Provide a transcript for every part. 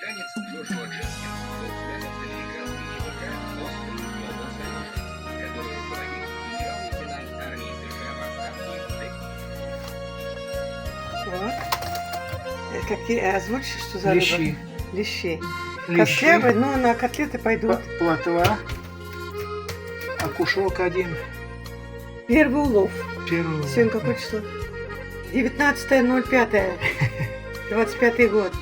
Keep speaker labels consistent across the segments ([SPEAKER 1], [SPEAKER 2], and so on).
[SPEAKER 1] американец Джошуа Дженкинс был связан с американской ЧВК «Острый Global Solutions», который руководит генерал-лейтенант армии США в отставке
[SPEAKER 2] Вот. Какие, озвучишь, что за
[SPEAKER 3] Лещи.
[SPEAKER 2] рыба? Лещи.
[SPEAKER 3] Лещи.
[SPEAKER 2] Костлявые, но на котлеты пойдут.
[SPEAKER 3] Плотва. Окушок один.
[SPEAKER 2] Первый улов.
[SPEAKER 3] Первый.
[SPEAKER 2] Сегодня какое число? 19.05. 25-й год.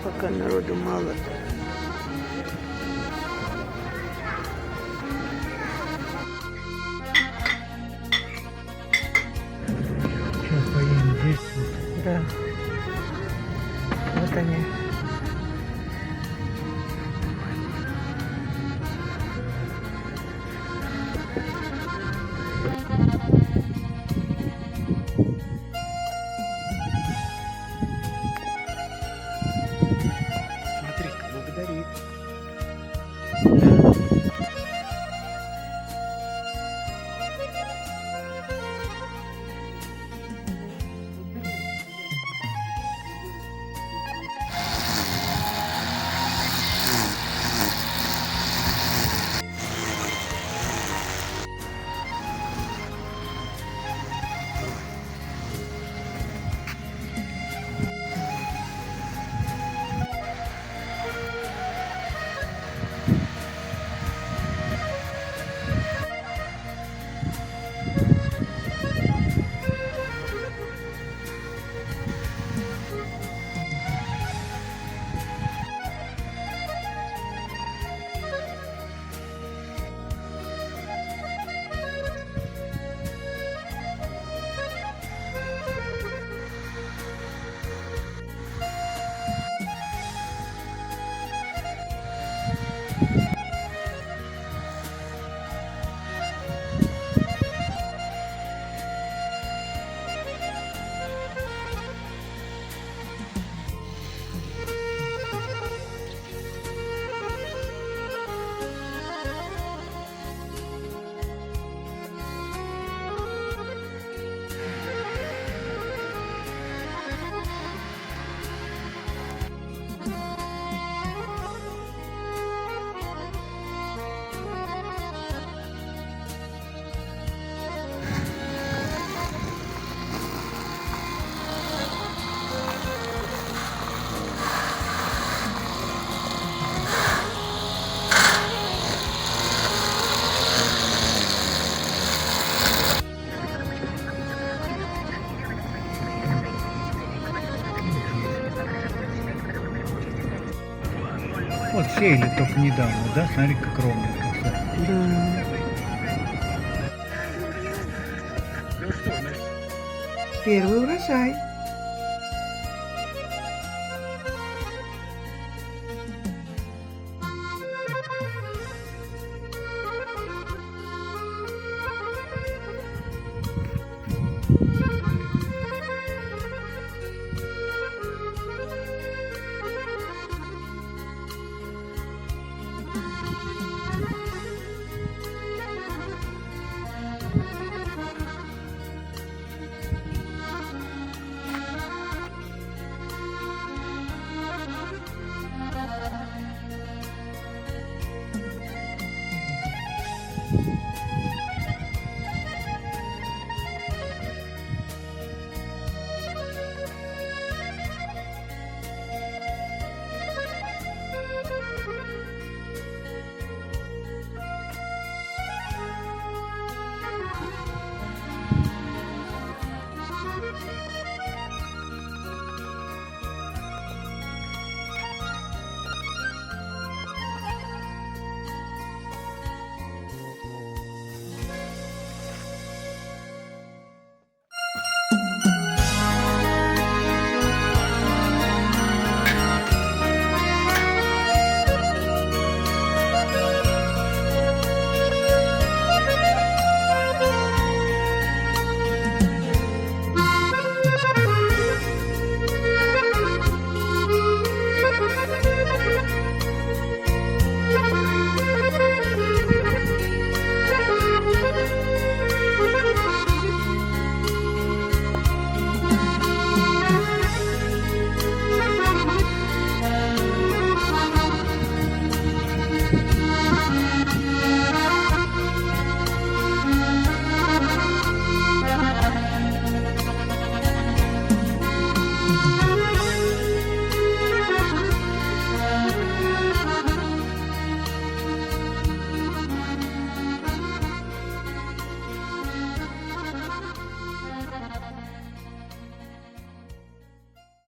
[SPEAKER 2] Пока народу мало.
[SPEAKER 3] Сейчас поедем здесь.
[SPEAKER 2] Да. Вот они.
[SPEAKER 3] Смотри, благодарит. Вот сеяли только недавно, да? Смотри, как ровно.
[SPEAKER 2] Да. Первый урожай.